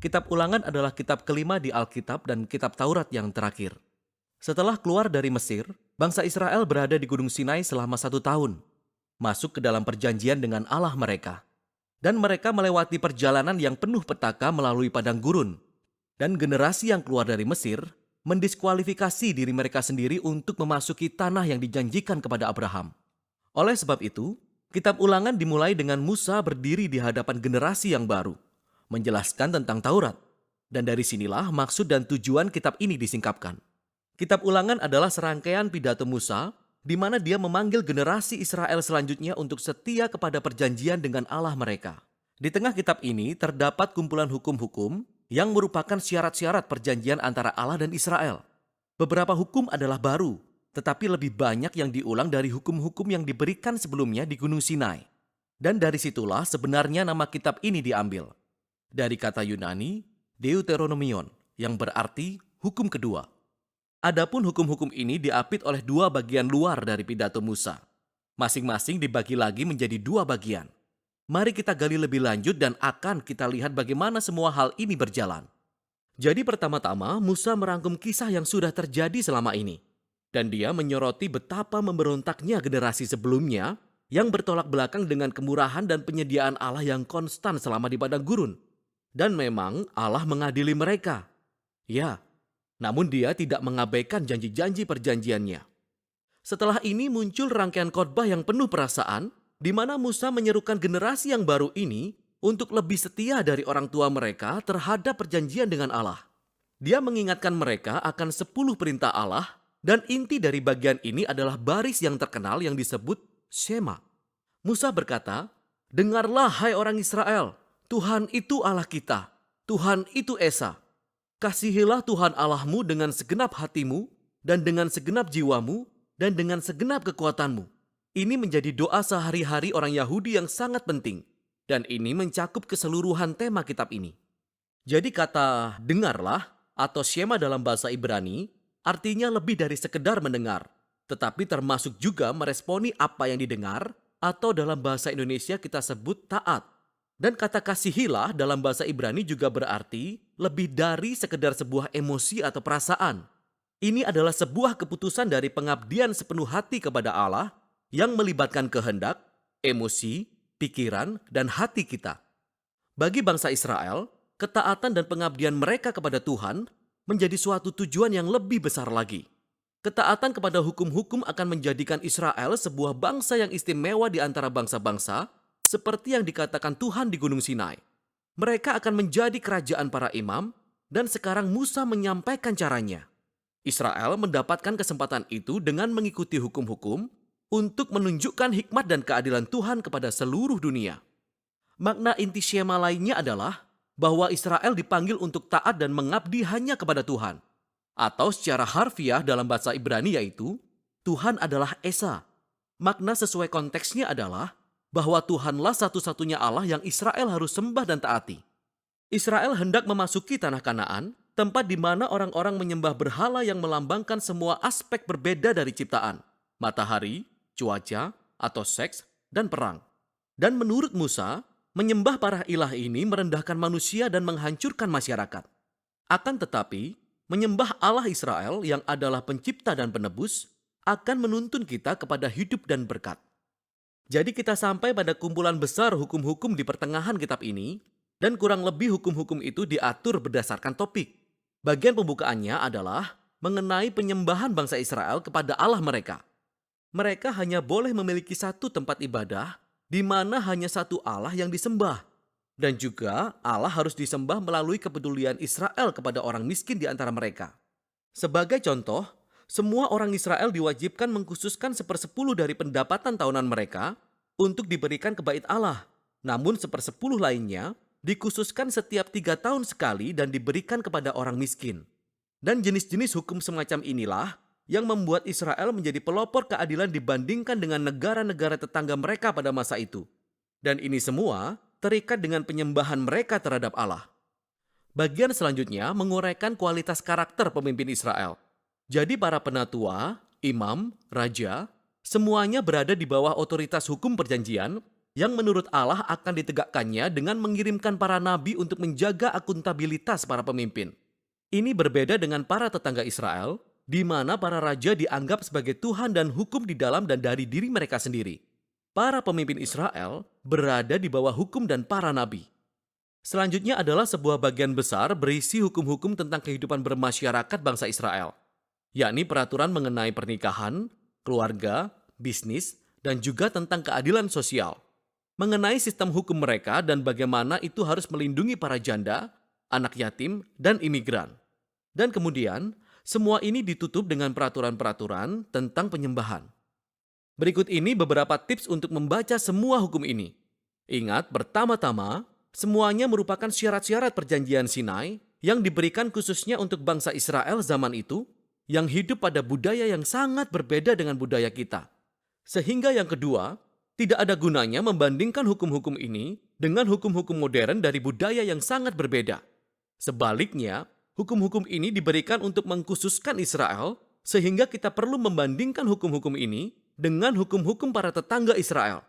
Kitab Ulangan adalah kitab kelima di Alkitab dan kitab Taurat yang terakhir. Setelah keluar dari Mesir, bangsa Israel berada di Gunung Sinai selama 1 tahun, masuk ke dalam perjanjian dengan Allah mereka. Dan mereka melewati perjalanan yang penuh petaka melalui padang gurun. Dan generasi yang keluar dari Mesir mendiskualifikasi diri mereka sendiri untuk memasuki tanah yang dijanjikan kepada Abraham. Oleh sebab itu, kitab Ulangan dimulai dengan Musa berdiri di hadapan generasi yang baru, menjelaskan tentang Taurat. Dan dari sinilah maksud dan tujuan kitab ini disingkapkan. Kitab Ulangan adalah serangkaian pidato Musa, di mana dia memanggil generasi Israel selanjutnya untuk setia kepada perjanjian dengan Allah mereka. Di tengah kitab ini terdapat kumpulan hukum-hukum yang merupakan syarat-syarat perjanjian antara Allah dan Israel. Beberapa hukum adalah baru, tetapi lebih banyak yang diulang dari hukum-hukum yang diberikan sebelumnya di Gunung Sinai. Dan dari situlah sebenarnya nama kitab ini diambil. Dari kata Yunani, Deuteronomion, yang berarti hukum kedua. Adapun hukum-hukum ini diapit oleh 2 bagian luar dari pidato Musa. Masing-masing dibagi lagi menjadi 2 bagian. Mari kita gali lebih lanjut dan akan kita lihat bagaimana semua hal ini berjalan. Jadi pertama-tama Musa merangkum kisah yang sudah terjadi selama ini. Dan dia menyoroti betapa memberontaknya generasi sebelumnya yang bertolak belakang dengan kemurahan dan penyediaan Allah yang konstan selama di padang gurun. Dan memang Allah mengadili mereka. Ya, namun dia tidak mengabaikan janji-janji perjanjiannya. Setelah ini muncul rangkaian khotbah yang penuh perasaan, di mana Musa menyerukan generasi yang baru ini untuk lebih setia dari orang tua mereka terhadap perjanjian dengan Allah. Dia mengingatkan mereka akan 10 perintah Allah, dan inti dari bagian ini adalah baris yang terkenal yang disebut Shema. Musa berkata, "Dengarlah hai orang Israel, Tuhan itu Allah kita, Tuhan itu Esa. Kasihilah Tuhan Allahmu dengan segenap hatimu, dan dengan segenap jiwamu, dan dengan segenap kekuatanmu." Ini menjadi doa sehari-hari orang Yahudi yang sangat penting, dan ini mencakup keseluruhan tema kitab ini. Jadi kata dengarlah atau Shema dalam bahasa Ibrani artinya lebih dari sekedar mendengar, tetapi termasuk juga meresponi apa yang didengar, atau dalam bahasa Indonesia kita sebut taat. Dan kata kasihilah dalam bahasa Ibrani juga berarti lebih dari sekedar sebuah emosi atau perasaan. Ini adalah sebuah keputusan dari pengabdian sepenuh hati kepada Allah yang melibatkan kehendak, emosi, pikiran, dan hati kita. Bagi bangsa Israel, ketaatan dan pengabdian mereka kepada Tuhan menjadi suatu tujuan yang lebih besar lagi. Ketaatan kepada hukum-hukum akan menjadikan Israel sebuah bangsa yang istimewa di antara bangsa-bangsa, seperti yang dikatakan Tuhan di Gunung Sinai. Mereka akan menjadi kerajaan para imam, dan sekarang Musa menyampaikan caranya. Israel mendapatkan kesempatan itu dengan mengikuti hukum-hukum untuk menunjukkan hikmat dan keadilan Tuhan kepada seluruh dunia. Makna inti Shema lainnya adalah bahwa Israel dipanggil untuk taat dan mengabdi hanya kepada Tuhan. Atau secara harfiah dalam bahasa Ibrani yaitu, Tuhan adalah Esa. Makna sesuai konteksnya adalah bahwa Tuhanlah satu-satunya Allah yang Israel harus sembah dan taati. Israel hendak memasuki tanah Kanaan, tempat di mana orang-orang menyembah berhala yang melambangkan semua aspek berbeda dari ciptaan, matahari, cuaca, atau seks, dan perang. Dan menurut Musa, menyembah para ilah ini merendahkan manusia dan menghancurkan masyarakat. Akan tetapi, menyembah Allah Israel yang adalah pencipta dan penebus akan menuntun kita kepada hidup dan berkat. Jadi kita sampai pada kumpulan besar hukum-hukum di pertengahan kitab ini, dan kurang lebih hukum-hukum itu diatur berdasarkan topik. Bagian pembukaannya adalah mengenai penyembahan bangsa Israel kepada Allah mereka. Mereka hanya boleh memiliki satu tempat ibadah, di mana hanya satu Allah yang disembah. Dan juga Allah harus disembah melalui kepedulian Israel kepada orang miskin di antara mereka. Sebagai contoh, semua orang Israel diwajibkan mengkhususkan 1/10 dari pendapatan tahunan mereka untuk diberikan ke bait Allah. Namun 1/10 lainnya dikhususkan setiap 3 tahun sekali dan diberikan kepada orang miskin. Dan jenis-jenis hukum semacam inilah yang membuat Israel menjadi pelopor keadilan dibandingkan dengan negara-negara tetangga mereka pada masa itu. Dan ini semua terikat dengan penyembahan mereka terhadap Allah. Bagian selanjutnya menguraikan kualitas karakter pemimpin Israel. Jadi para penatua, imam, raja, semuanya berada di bawah otoritas hukum perjanjian yang menurut Allah akan ditegakkannya dengan mengirimkan para nabi untuk menjaga akuntabilitas para pemimpin. Ini berbeda dengan para tetangga Israel, di mana para raja dianggap sebagai Tuhan dan hukum di dalam dan dari diri mereka sendiri. Para pemimpin Israel berada di bawah hukum dan para nabi. Selanjutnya adalah sebuah bagian besar berisi hukum-hukum tentang kehidupan bermasyarakat bangsa Israel, yakni peraturan mengenai pernikahan, keluarga, bisnis, dan juga tentang keadilan sosial. Mengenai sistem hukum mereka dan bagaimana itu harus melindungi para janda, anak yatim, dan imigran. Dan kemudian, semua ini ditutup dengan peraturan-peraturan tentang penyembahan. Berikut ini beberapa tips untuk membaca semua hukum ini. Ingat, pertama-tama, semuanya merupakan syarat-syarat perjanjian Sinai yang diberikan khususnya untuk bangsa Israel zaman itu, yang hidup pada budaya yang sangat berbeda dengan budaya kita. Sehingga yang kedua, tidak ada gunanya membandingkan hukum-hukum ini dengan hukum-hukum modern dari budaya yang sangat berbeda. Sebaliknya, hukum-hukum ini diberikan untuk mengkhususkan Israel, sehingga kita perlu membandingkan hukum-hukum ini dengan hukum-hukum para tetangga Israel,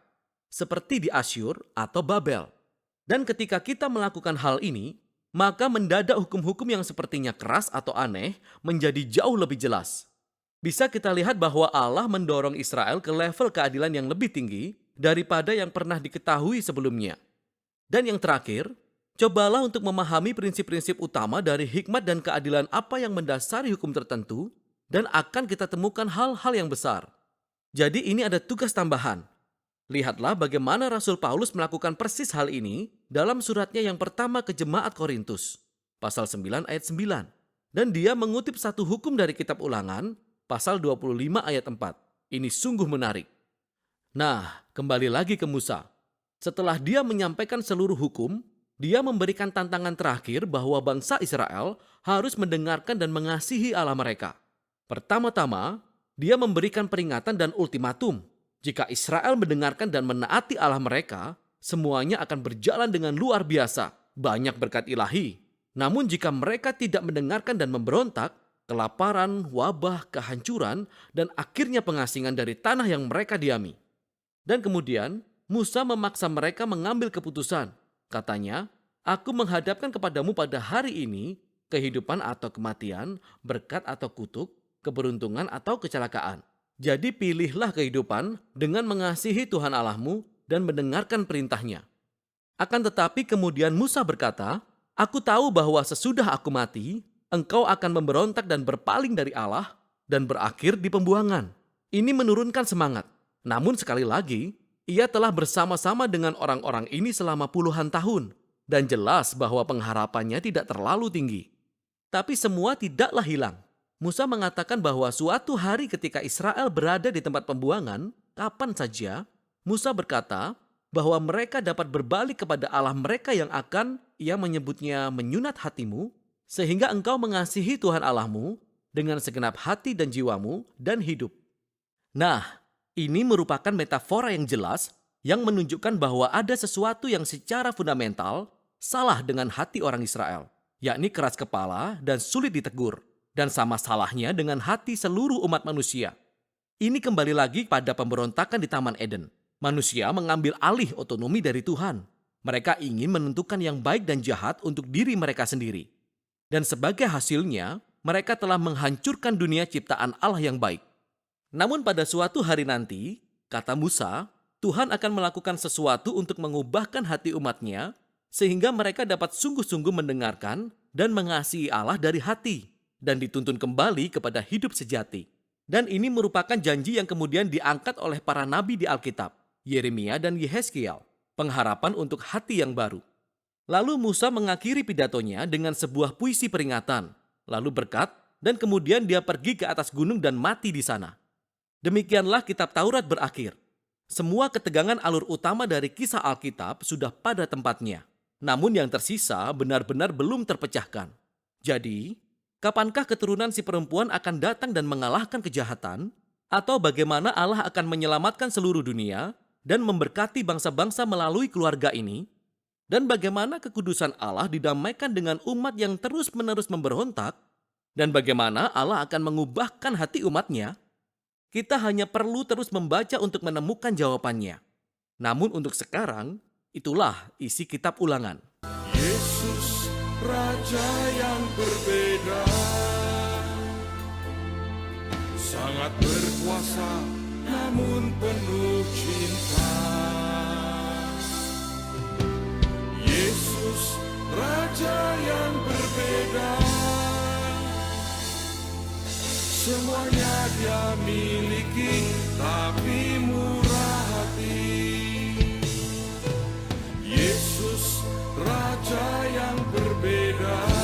seperti di Asyur atau Babel. Dan ketika kita melakukan hal ini, maka mendadak hukum-hukum yang sepertinya keras atau aneh menjadi jauh lebih jelas. Bisa kita lihat bahwa Allah mendorong Israel ke level keadilan yang lebih tinggi daripada yang pernah diketahui sebelumnya. Dan yang terakhir, cobalah untuk memahami prinsip-prinsip utama dari hikmat dan keadilan apa yang mendasari hukum tertentu, dan akan kita temukan hal-hal yang besar. Jadi ini ada tugas tambahan. Lihatlah bagaimana Rasul Paulus melakukan persis hal ini dalam suratnya yang pertama ke Jemaat Korintus, pasal 9 ayat 9. Dan dia mengutip satu hukum dari kitab Ulangan, pasal 25 ayat 4. Ini sungguh menarik. Nah, kembali lagi ke Musa. Setelah dia menyampaikan seluruh hukum, dia memberikan tantangan terakhir bahwa bangsa Israel harus mendengarkan dan mengasihi Allah mereka. Pertama-tama, dia memberikan peringatan dan ultimatum. Jika Israel mendengarkan dan menaati Allah mereka, semuanya akan berjalan dengan luar biasa, banyak berkat ilahi. Namun jika mereka tidak mendengarkan dan memberontak, kelaparan, wabah, kehancuran, dan akhirnya pengasingan dari tanah yang mereka diami. Dan kemudian, Musa memaksa mereka mengambil keputusan. Katanya, aku menghadapkan kepadamu pada hari ini kehidupan atau kematian, berkat atau kutuk, keberuntungan atau kecelakaan. Jadi pilihlah kehidupan dengan mengasihi Tuhan Allahmu dan mendengarkan perintahnya. Akan tetapi kemudian Musa berkata, aku tahu bahwa sesudah aku mati, engkau akan memberontak dan berpaling dari Allah dan berakhir di pembuangan. Ini menurunkan semangat. Namun sekali lagi, ia telah bersama-sama dengan orang-orang ini selama puluhan tahun. Dan jelas bahwa pengharapannya tidak terlalu tinggi. Tapi semua tidaklah hilang. Musa mengatakan bahwa suatu hari ketika Israel berada di tempat pembuangan, kapan saja, Musa berkata bahwa mereka dapat berbalik kepada Allah mereka yang akan, ia menyebutnya menyunat hatimu, sehingga engkau mengasihi Tuhan Allahmu dengan segenap hati dan jiwamu dan hidup. Nah, ini merupakan metafora yang jelas yang menunjukkan bahwa ada sesuatu yang secara fundamental salah dengan hati orang Israel, yakni keras kepala dan sulit ditegur, dan sama salahnya dengan hati seluruh umat manusia. Ini kembali lagi pada pemberontakan di Taman Eden. Manusia mengambil alih otonomi dari Tuhan. Mereka ingin menentukan yang baik dan jahat untuk diri mereka sendiri. Dan sebagai hasilnya, mereka telah menghancurkan dunia ciptaan Allah yang baik. Namun pada suatu hari nanti, kata Musa, Tuhan akan melakukan sesuatu untuk mengubahkan hati umatnya, sehingga mereka dapat sungguh-sungguh mendengarkan dan mengasihi Allah dari hati, dan dituntun kembali kepada hidup sejati. Dan ini merupakan janji yang kemudian diangkat oleh para nabi di Alkitab, Yeremia dan Yehezkiel, pengharapan untuk hati yang baru. Lalu Musa mengakhiri pidatonya dengan sebuah puisi peringatan, lalu berkat, dan kemudian dia pergi ke atas gunung dan mati di sana. Demikianlah kitab Taurat berakhir. Semua ketegangan alur utama dari kisah Alkitab sudah pada tempatnya. Namun yang tersisa benar-benar belum terpecahkan. Jadi, kapankah keturunan si perempuan akan datang dan mengalahkan kejahatan? Atau bagaimana Allah akan menyelamatkan seluruh dunia dan memberkati bangsa-bangsa melalui keluarga ini? Dan bagaimana kekudusan Allah didamaikan dengan umat yang terus-menerus memberontak? Dan bagaimana Allah akan mengubahkan hati umatnya? Kita hanya perlu terus membaca untuk menemukan jawabannya. Namun untuk sekarang, itulah isi kitab Ulangan. Yesus, Raja yang berbeda, sangat berkuasa namun penuh cinta. Yesus, Raja yang berbeda, semuanya Dia miliki, tapi murah hati. Yesus, Raja yang berbeda,